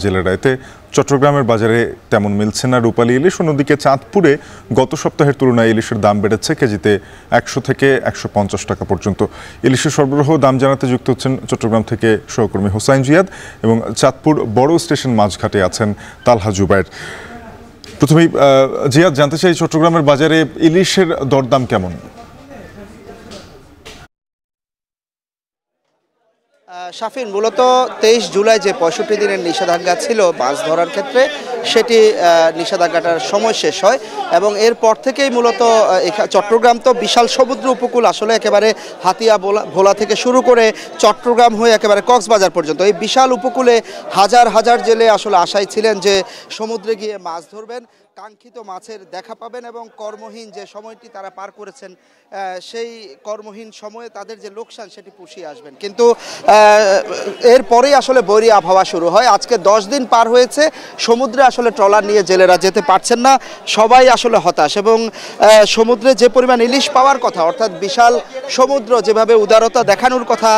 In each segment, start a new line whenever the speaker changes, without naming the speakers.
জেলেরা। এতে চট্টগ্রামের বাজারে তেমন মিলছে না রূপালী ইলিশ। অন্যদিকে চাঁদপুরে গত সপ্তাহের তুলনায় ইলিশের দাম বেড়েছে কেজিতে 100 থেকে 150 টাকা পর্যন্ত। ইলিশের সরবরাহ দাম জানাতে যুক্ত হচ্ছেন চট্টগ্রাম থেকে সহকর্মী হোসাইন জিয়াদ এবং চাঁদপুর বড় স্টেশন মাঝঘাটে আছেন তালহা জুবায়ের। প্রথমেই জিয়াদ, জানতে চাই চট্টগ্রামের বাজারে ইলিশের দরদাম কেমন?
শাফিন, মূলত 23 জুলাই যে 65 দিনের নিষেধাজ্ঞা ছিল মাছ ধরার ক্ষেত্রে, সেটি নিষেধাজ্ঞাটার সময় শেষ হয় এবং এরপর থেকেই মূলত চট্টগ্রাম তো বিশাল সমুদ্র উপকূল, আসলে একেবারে হাতিয়া ভোলা থেকে শুরু করে চট্টগ্রাম হয়ে একেবারে কক্সবাজার পর্যন্ত এই বিশাল উপকূলে হাজার হাজার জেলে আসলে আশায় ছিলেন যে সমুদ্রে গিয়ে মাছ ধরবেন, কাঙ্ক্ষিত মাছের দেখা পাবেন এবং কর্মহীন যে সময়টি তারা পার করেছেন সেই কর্মহীন সময়ে তাদের যে লোকসান সেটি পুষিয়ে আসবেন। কিন্তু এরপরেই আসলে বৈরী আবহাওয়া শুরু হয়। আজকে 10 দিন পার হয়েছে, সমুদ্রে আসলে ট্রলার নিয়ে জেলেরা যেতে পারছেন না, সবাই আসলে হতাশ এবং সমুদ্রে যে পরিমাণ ইলিশ পাওয়ার কথা, অর্থাৎ বিশাল সমুদ্র যেভাবে উদারতা দেখানোর কথা,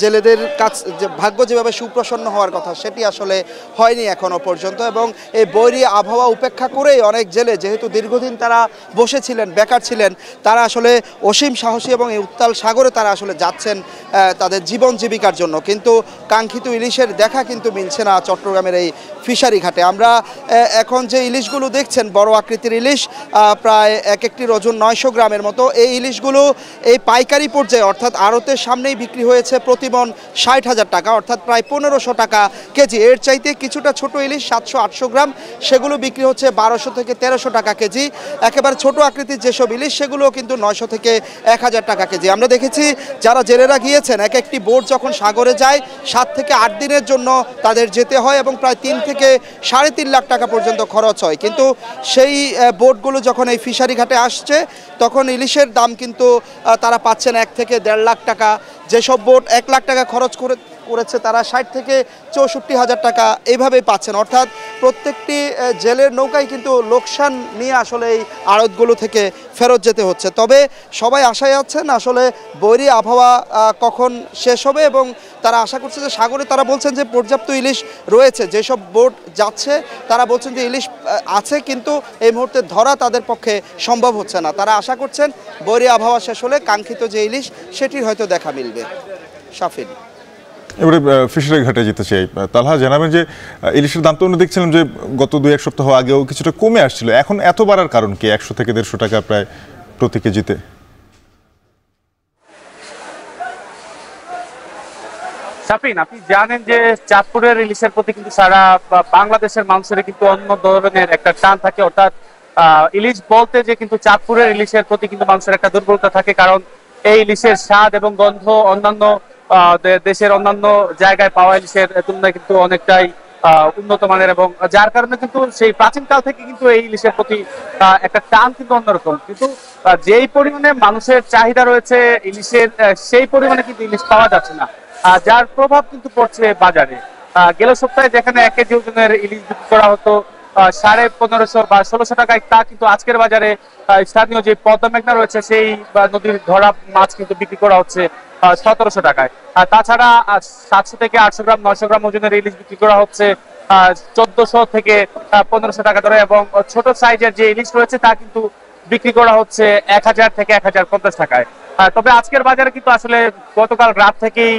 জেলেদের কাছে ভাগ্য যেভাবে সুপ্রসন্ন হওয়ার কথা, সেটি আসলে হয়নি এখনো পর্যন্ত। এবং এই বৈরী আবহাওয়া উপেক্ষা করে অনেক জেলে যেহেতু দীর্ঘদিন তারা বসেছিলেন, বেকার ছিলেন, তারা আসলে অসীম সাহসী এবং এই উত্তাল সাগরে তারা আসলে যাচ্ছেন তাদের জীবন জীবিকার জন্য। কিন্তু কাঙ্ক্ষিত ইলিশের দেখা কিন্তু মিলছে না চট্টগ্রামের এই ফিশারি ঘাটে। আমরা এখন যে ইলিশগুলো দেখছেন, বড় আকৃতির ইলিশ, প্রায় এক একটির ওজন 900 গ্রামের মতো। এই ইলিশগুলো এই পাইকারি পর্যায়ে অর্থাৎ আড়তের সামনেই বিক্রি হয়েছে প্রতিমন 60,000 টাকা, অর্থাৎ প্রায় 1500 টাকা কেজি। এর চাইতে কিছুটা ছোট ইলিশ 700-800 গ্রাম, সেগুলো বিক্রি হচ্ছে 1200 থেকে 1300 টাকা কেজি। একেবারে ছোট আকৃতির যেসব ইলিশ, সেগুলো কিন্তু 900 থেকে 1000 টাকা কেজি। আমরা দেখেছি যারা জেলেরা গিয়েছেন, এক একটি বোট যখন সাগরে যায় 7 থেকে 8 দিনের জন্য তাদের যেতে হয় এবং প্রায় 3 থেকে 3.5 লাখ টাকা পর্যন্ত খরচ হয়। কিন্তু সেই বোটগুলো যখন এই ফিশারি ঘাটে আসছে, তখন ইলিশের দাম কিন্তু তারা পাচ্ছেন 1 থেকে 1.5 লাখ টাকা। যেসব বোট 1 লাখ টাকা খরচ করেছে তারা 60 থেকে 64,000 টাকা এইভাবেই পাচ্ছেন। অর্থাৎ প্রত্যেকটি জেলের নৌকায় কিন্তু লোকসান নিয়ে আসলে এই আড়তগুলো থেকে ফেরত যেতে হচ্ছে। তবে সবাই আশায় আছেন আসলে বৈরী আবহাওয়া কখন শেষ হবে এবং তারা আশা করছে যে সাগরে, তারা বলছেন যে পর্যাপ্ত ইলিশ রয়েছে। যেসব বোট যাচ্ছে তারা বলছেন যে ইলিশ আছে, কিন্তু এই মুহূর্তে ধরা তাদের পক্ষে সম্ভব হচ্ছে না। তারা আশা করছেন বৈরী আবহাওয়া শেষ হলে কাঙ্ক্ষিত যে ইলিশ সেটির হয়তো দেখা মিলবে। শাফিন,
এবারে ফিশারি ঘাটে যেতে চাই। তালহা, জানাবেন যে ইলিশের দাম তো আমরা দেখছিলাম যে গত 2-1 সপ্তাহ আগেও কিছুটা কমে আসছিল, এখন এত বাড়ার কারণ কি? 100 থেকে 150 টাকা প্রায় প্রতি কেজিতে।
শাফিন, আপনি জানেন যে চাঁদপুরের ইলিশের প্রতি কিন্তু সারা বাংলাদেশের মানুষের কিন্তু অন্য ধরনের একটা টান থাকে। অর্থাৎ ইলিশ বলতে যে কিন্তু চাঁদপুরের ইলিশের প্রতি কিন্তু মানুষের একটা দুর্বলতা থাকে, কারণ এই ইলিশের স্বাদ এবং গন্ধ অন্যান্য দেশের অন্যান্য জায়গায় পাওয়া ইলিশের তুলনায় কিন্তু অনেকটাই উন্নত মানের, এবং যার কারণে কিন্তু সেই প্রাচীনকাল থেকে কিন্তু এই ইলিশের প্রতি একটা টান কিন্তু অন্যরকম। কিন্তু যেই পরিমাণে মানুষের চাহিদা রয়েছে ইলিশের, সেই পরিমাণে কিন্তু ইলিশ পাওয়া যাচ্ছে না, যার প্রভাব কিন্তু পড়ছে বাজারে। গেল সপ্তাহে যেখানে 1 কেজি ওজনের ইলিশ বিক্রি করা হতো 1550 বা 1600 টাকায়, তা কিন্তু আজকের বাজারে স্থানীয় যে পদ্মা মেঘনা রয়েছে সেই নদীর ধরা মাছ কিন্তু বিক্রি করা হচ্ছে 1700 টাকায়। তাছাড়া 700 থেকে 800 গ্রাম 900 গ্রাম ওজনের ইলিশ বিক্রি করা হচ্ছে 1400 থেকে 1500 টাকা ধরে, এবং ছোট সাইজের যে ইলিশ রয়েছে তা কিন্তু বিক্রি করা হচ্ছে 1000 থেকে 1050 টাকায়। তবে আজকের বাজারে কিন্তু আসলে গতকাল রাত থেকেই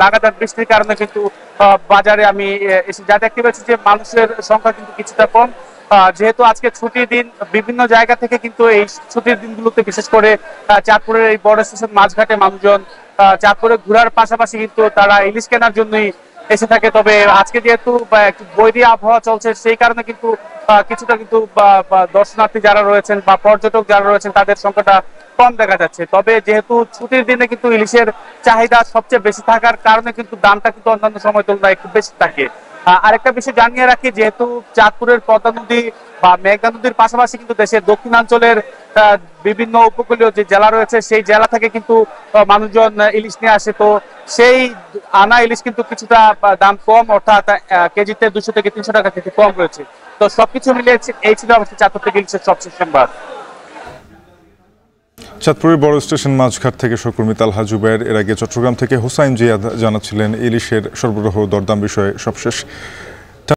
লাগাতার বৃষ্টির কারণে কিন্তু বাজারে আমি এসে যা দেখতে পাচ্ছি যে মানুষের সংখ্যা কিন্তু কিছুটা কম। যেহেতু আজকে ছুটির দিন, বিভিন্ন জায়গা থেকে কিন্তু এই ছুটির দিনগুলোতে বিশেষ করে চাঁদপুরের এই বড় স্টেশন মাঝঘাটে মানুষজন চাঁদপুরে ঘোরার পাশাপাশি কিন্তু তারা ইলিশ কেনার জন্যই এসে থাকে। তবে আজকে যেহেতু একটু বৈরী আবহাওয়া চলছে, সেই কারণে কিন্তু কিছুটা কিন্তু দর্শনার্থী যারা রয়েছেন বা পর্যটক যারা রয়েছেন তাদের সংখ্যাটা কম দেখা যাচ্ছে। তবে যেহেতু ছুটির দিনে কিন্তু ইলিশের চাহিদা সবচেয়ে বেশি থাকার কারণে কিন্তু দামটা কিন্তু অন্যান্য সময় তুলনায় একটু বেশি থাকে। আরেকটা বিষয় জানিয়ে রাখি, যেহেতু চাঁদপুরের পদ্মা নদী বা মেঘনা নদীর পাশাপাশি কিন্তু দেশের দক্ষিণাঞ্চলের বিভিন্ন উপকূলীয় যে জেলা রয়েছে সেই জেলা থেকে কিন্তু মানুষজন ইলিশ নিয়ে আসে। তো সেই আনা ইলিশ কিন্তু কিছুটা দাম কম, অর্থাৎ কেজিতে 200 থেকে 300 টাকা থেকে কম রয়েছে। তো সবকিছু মিলিয়ে এই ছিল অবশ্যই চাঁদপুর থেকে ইলিশের সবশেষ সংবাদ।
চাঁদপুরের বড় স্টেশন মাঝঘাট থেকে সহকর্মী তালহা জুবায়ের। এর আগে চট্টগ্রাম থেকে হোসাইন জিয়াদ জানাচ্ছিলেন ইলিশের সরবরাহ দরদাম বিষয়ে সবশেষ।